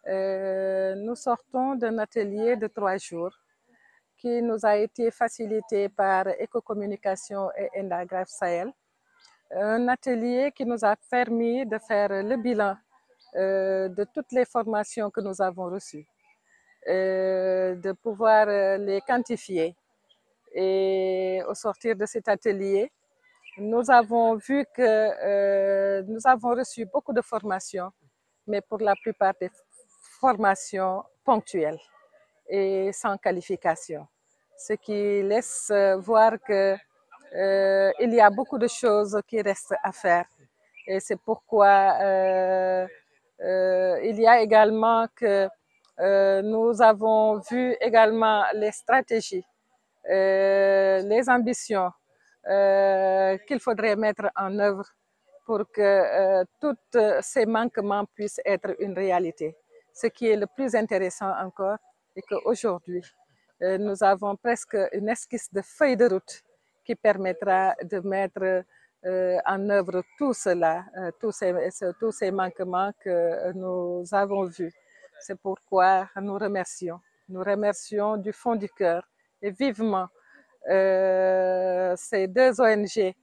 Nous sortons d'un atelier de 3 jours qui nous a été facilité par Éco-Communication et Endagraph Sahel. Un atelier qui nous a permis de faire le bilan de toutes les formations que nous avons reçues, de pouvoir les quantifier. Et au sortir de cet atelier, nous avons vu que nous avons reçu beaucoup de formations, mais pour la plupart des formations ponctuelles et sans qualification. Ce qui laisse voir que il y a beaucoup de choses qui restent à faire. Et c'est pourquoi il y a également que nous avons vu également les stratégies, les ambitions qu'il faudrait mettre en œuvre pour que tous ces manquements puissent être une réalité. Ce qui est le plus intéressant encore, est qu'aujourd'hui, nous avons presque une esquisse de feuille de route qui permettra de mettre en œuvre tout cela, tous ces manquements que nous avons vus. C'est pourquoi nous remercions. Nous remercions du fond du cœur et vivement ces 2 ONG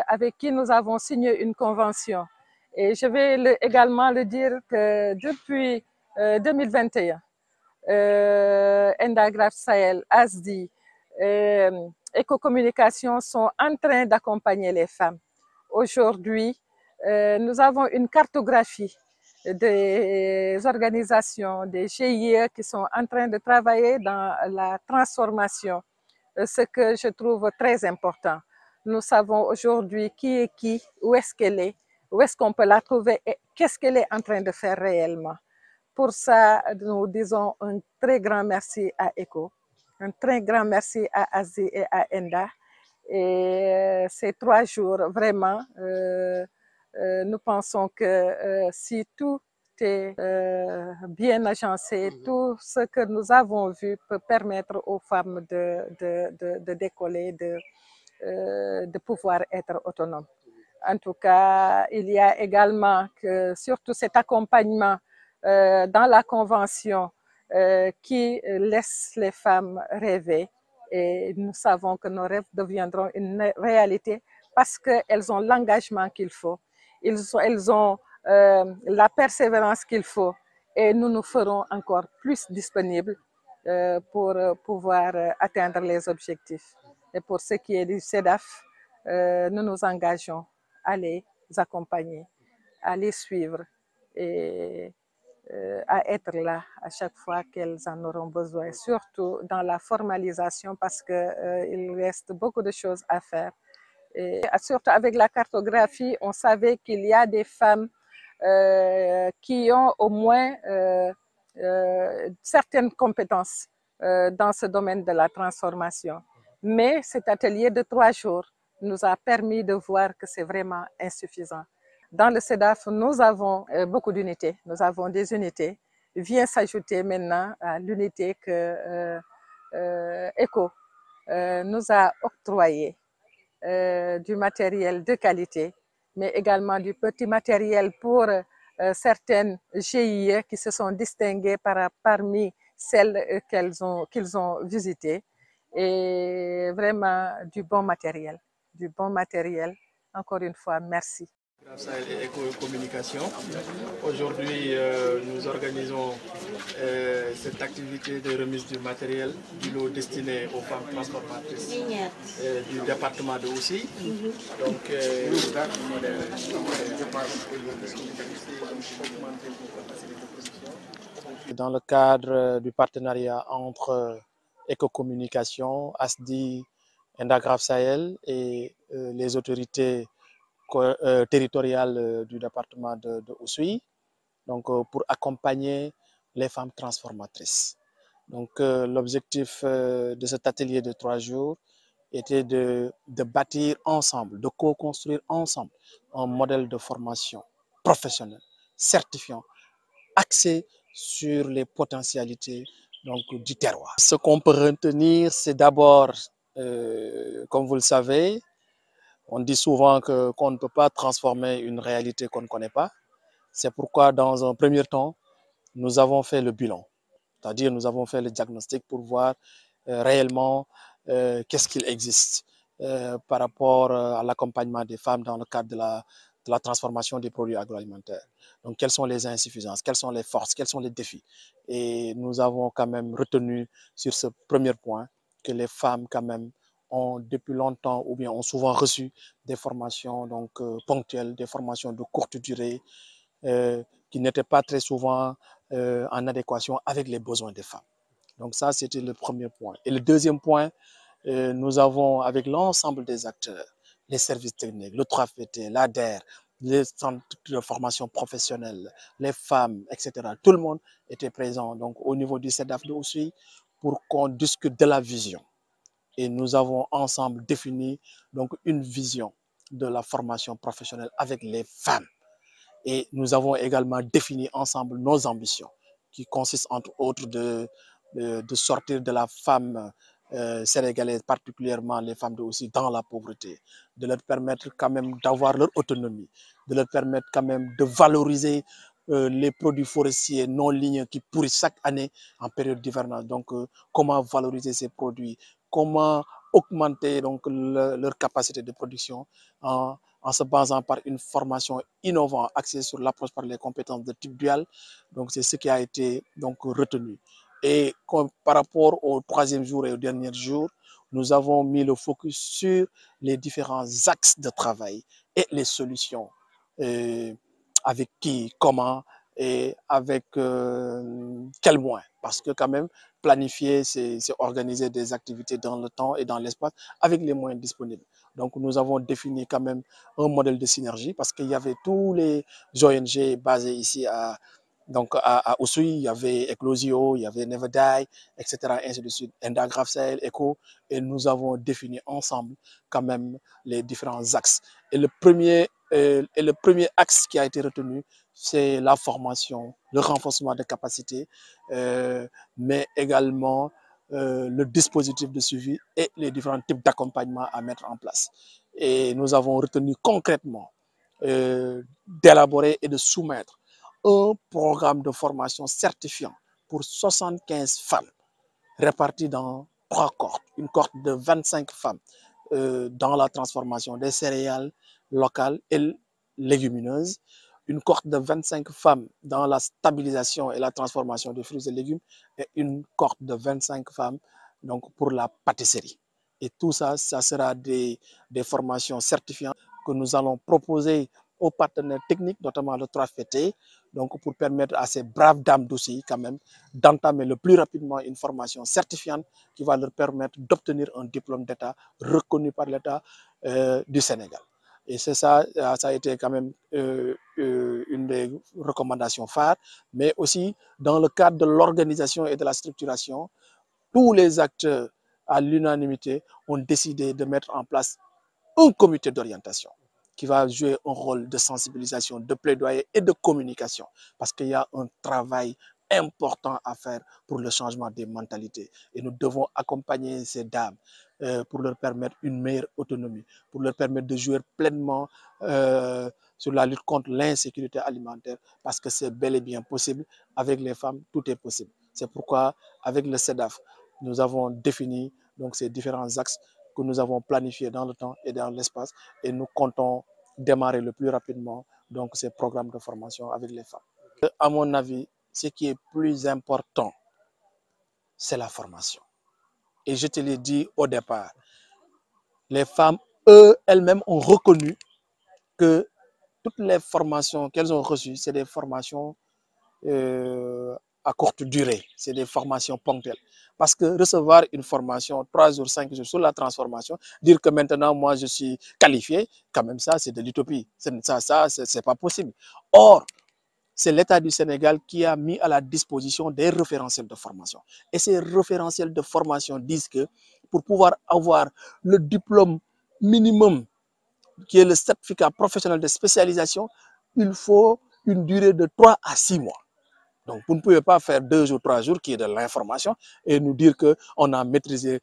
avec qui nous avons signé une convention. Et je vais également le dire que depuis 2021, Endagraph Sahel, ASDI, Éco-Communication sont en train d'accompagner les femmes. Aujourd'hui, nous avons une cartographie des organisations, des GIE qui sont en train de travailler dans la transformation, ce que je trouve très important. Nous savons aujourd'hui qui est qui, où est-ce qu'elle est, où est-ce qu'on peut la trouver et qu'est-ce qu'elle est en train de faire réellement. Pour ça, nous disons un très grand merci à ECO, un très grand merci à ASDI et à ENDA. Et ces 3 jours, vraiment, nous pensons que si tout est bien agencé, tout ce que nous avons vu peut permettre aux femmes de décoller, de pouvoir être autonomes. En tout cas, il y a également que surtout cet accompagnement dans la convention qui laisse les femmes rêver. Et nous savons que nos rêves deviendront une réalité parce qu'elles ont l'engagement qu'il faut, elles ont la persévérance qu'il faut et nous nous ferons encore plus disponibles pour pouvoir atteindre les objectifs. Et pour ce qui est du CEDAF, nous nous engageons à les accompagner, à les suivre et à être là à chaque fois qu'elles en auront besoin, surtout dans la formalisation parce qu'il reste beaucoup de choses à faire. Et surtout avec la cartographie, on savait qu'il y a des femmes qui ont au moins certaines compétences dans ce domaine de la transformation. Mais cet atelier de 3 jours nous a permis de voir que c'est vraiment insuffisant. Dans le CEDAF, nous avons beaucoup d'unités. Nous avons des unités. Vient s'ajouter maintenant à l'unité que ECO nous a octroyée du matériel de qualité, mais également du petit matériel pour certaines GIE qui se sont distinguées parmi celles qu'ils ont visitées. Et vraiment du bon matériel. Du bon matériel. Encore une fois, merci. Sahel et Éco-Communication. Aujourd'hui, nous organisons cette activité de remise du matériel du lot destiné aux femmes transformatrices du département de Oussouye. Donc, dans le cadre du partenariat entre Éco-Communication, ASDI, Endagraph Sahel et les autorités territoriale du département de Oussouye, donc pour accompagner les femmes transformatrices. Donc l'objectif de cet atelier de 3 jours était de bâtir ensemble, de co-construire ensemble un modèle de formation professionnelle, certifiant, axé sur les potentialités donc, du terroir. Ce qu'on peut retenir, c'est d'abord, comme vous le savez, on dit souvent qu'on ne peut pas transformer une réalité qu'on ne connaît pas. C'est pourquoi, dans un premier temps, nous avons fait le bilan. C'est-à-dire, nous avons fait le diagnostic pour voir réellement qu'est-ce qu'il existe par rapport à l'accompagnement des femmes dans le cadre de la transformation des produits agroalimentaires. Donc, quelles sont les insuffisances, quelles sont les forces, quels sont les défis. Et nous avons quand même retenu sur ce premier point que les femmes quand même ont depuis longtemps ou bien ont souvent reçu des formations donc, ponctuelles, des formations de courte durée qui n'étaient pas très souvent en adéquation avec les besoins des femmes. Donc ça, c'était le premier point. Et le deuxième point, nous avons avec l'ensemble des acteurs, les services techniques, le 3FPT, l'ADER, les centres de formation professionnelle, les femmes, etc. Tout le monde était présent donc, au niveau du CEDAF de Oussouye pour qu'on discute de la vision. Et nous avons ensemble défini donc, une vision de la formation professionnelle avec les femmes. Et nous avons également défini ensemble nos ambitions, qui consistent entre autres de sortir de la femme sénégalaise, particulièrement les femmes de aussi dans la pauvreté, de leur permettre quand même d'avoir leur autonomie, de leur permettre quand même de valoriser les produits forestiers non ligneux qui pourrissent chaque année en période d'hivernage. Donc, comment valoriser ces produits, comment augmenter donc, leur capacité de production en se basant par une formation innovante axée sur l'approche par les compétences de type dual. Donc, c'est ce qui a été donc, retenu. Et par rapport au troisième jour et au dernier jour, nous avons mis le focus sur les différents axes de travail et les solutions. Avec qui, comment et avec quels moyens. Parce que quand même, planifier, c'est organiser des activités dans le temps et dans l'espace avec les moyens disponibles. Donc, nous avons défini quand même un modèle de synergie parce qu'il y avait tous les ONG basés ici à Oussouye, il y avait Eclosio, il y avait Never Die, etc., ainsi de suite, Endagraph Sahel, ECHO, et nous avons défini ensemble quand même les différents axes. Et le premier axe qui a été retenu, c'est la formation, le renforcement des capacités, mais également le dispositif de suivi et les différents types d'accompagnement à mettre en place. Et nous avons retenu concrètement d'élaborer et de soumettre un programme de formation certifiant pour 75 femmes réparties dans 3 cohortes. Une cohorte de 25 femmes dans la transformation des céréales locales et légumineuses, une cohorte de 25 femmes dans la stabilisation et la transformation des fruits et légumes et une cohorte de 25 femmes donc, pour la pâtisserie. Et tout ça, ça sera des formations certifiantes que nous allons proposer aux partenaires techniques, notamment le 3FPT, donc pour permettre à ces braves dames d'Oussouye quand même d'entamer le plus rapidement une formation certifiante qui va leur permettre d'obtenir un diplôme d'État reconnu par l'État du Sénégal. Et c'est ça, ça a été quand même une des recommandations phares, mais aussi dans le cadre de l'organisation et de la structuration, tous les acteurs à l'unanimité ont décidé de mettre en place un comité d'orientation qui va jouer un rôle de sensibilisation, de plaidoyer et de communication. Parce qu'il y a un travail important à faire pour le changement des mentalités. Et nous devons accompagner ces dames pour leur permettre une meilleure autonomie, pour leur permettre de jouer pleinement sur la lutte contre l'insécurité alimentaire, parce que c'est bel et bien possible. Avec les femmes, tout est possible. C'est pourquoi, avec le CEDAF, nous avons défini donc, ces différents axes que nous avons planifiés dans le temps et dans l'espace, et nous comptons démarrer le plus rapidement donc, ces programmes de formation avec les femmes. À mon avis, ce qui est plus important, c'est la formation. Et je te l'ai dit au départ, les femmes, elles-mêmes, ont reconnu que toutes les formations qu'elles ont reçues, c'est des formations à courte durée, c'est des formations ponctuelles. Parce que recevoir une formation 3 jours, 5 jours sur la transformation, dire que maintenant moi je suis qualifié, quand même ça c'est de l'utopie. Ça c'est pas possible. Or, c'est l'État du Sénégal qui a mis à la disposition des référentiels de formation. Et ces référentiels de formation disent que pour pouvoir avoir le diplôme minimum, qui est le certificat professionnel de spécialisation, il faut une durée de 3 à 6 mois. Donc, vous ne pouvez pas faire 2 jours, 3 jours qui est de l'information et nous dire qu'on a maîtrisé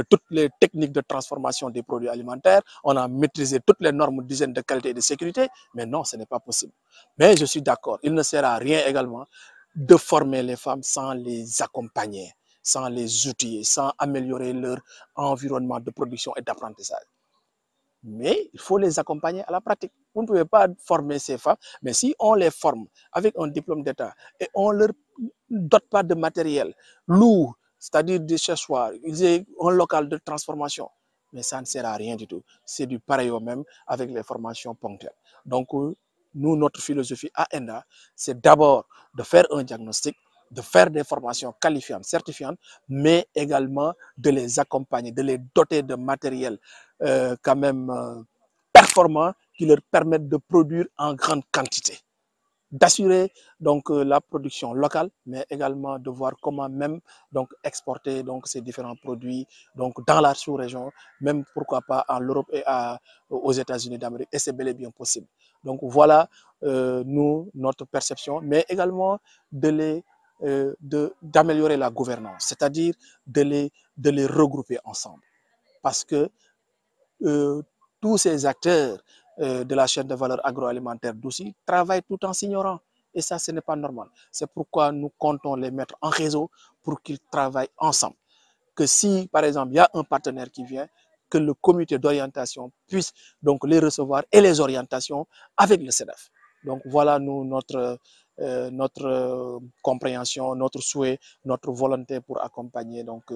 toutes les techniques de transformation des produits alimentaires, on a maîtrisé toutes les normes d'hygiène, de qualité et de sécurité, mais non, ce n'est pas possible. Mais je suis d'accord, il ne sert à rien également de former les femmes sans les accompagner, sans les outiller, sans améliorer leur environnement de production et d'apprentissage. Mais il faut les accompagner à la pratique. Vous ne pouvez pas former ces femmes, mais si on les forme avec un diplôme d'État et on ne leur dote pas de matériel lourd, c'est-à-dire des séchoirs, un local de transformation, mais ça ne sert à rien du tout. C'est du pareil au même avec les formations ponctuelles. Donc, nous, notre philosophie à ENDA, c'est d'abord de faire un diagnostic, de faire des formations qualifiantes, certifiantes, mais également de les accompagner, de les doter de matériel quand même performants qui leur permettent de produire en grande quantité, d'assurer donc la production locale, mais également de voir comment même donc exporter donc ces différents produits donc dans la sous-région, même pourquoi pas en Europe et aux États-Unis d'Amérique, et c'est bel et bien possible. Donc voilà nous notre perception, mais également d'améliorer la gouvernance, c'est-à-dire de les regrouper ensemble, parce que tous ces acteurs de la chaîne de valeur agroalimentaire d'Oussouye travaillent tout en s'ignorant. Et ça, ce n'est pas normal. C'est pourquoi nous comptons les mettre en réseau pour qu'ils travaillent ensemble. Que si, par exemple, il y a un partenaire qui vient, que le comité d'orientation puisse donc les recevoir et les orientations avec le CEDAF. Donc voilà nous, notre compréhension, notre souhait, notre volonté pour accompagner donc,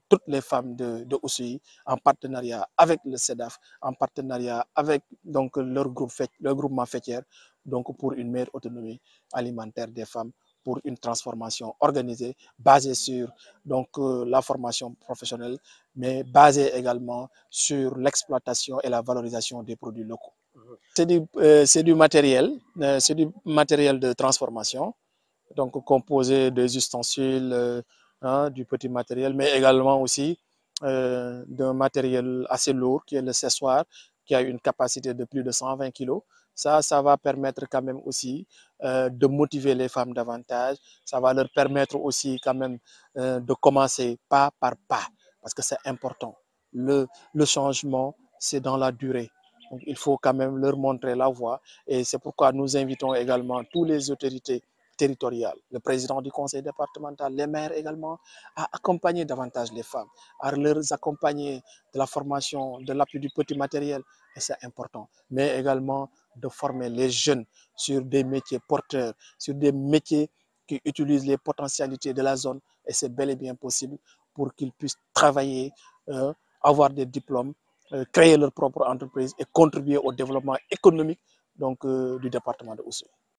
toutes les femmes de Oussouye en partenariat avec le CEDAF, en partenariat avec donc, leur groupement fêtière, donc pour une meilleure autonomie alimentaire des femmes, pour une transformation organisée, basée sur donc, la formation professionnelle, mais basée également sur l'exploitation et la valorisation des produits locaux. C'est du matériel de transformation, donc composé des ustensiles, du petit matériel, mais également aussi d'un matériel assez lourd qui est le cessoir, qui a une capacité de plus de 120 kg. Ça va permettre quand même aussi de motiver les femmes davantage. Ça va leur permettre aussi quand même de commencer pas par pas, parce que c'est important. Le changement, c'est dans la durée. Donc, il faut quand même leur montrer la voie. Et c'est pourquoi nous invitons également toutes les autorités territoriales, le président du conseil départemental, les maires également, à accompagner davantage les femmes, à leur accompagner de la formation, de l'appui du petit matériel, et c'est important. Mais également de former les jeunes sur des métiers porteurs, sur des métiers qui utilisent les potentialités de la zone, et c'est bel et bien possible pour qu'ils puissent travailler, avoir des diplômes, créer leur propre entreprise et contribuer au développement économique donc, du département de Oussouye.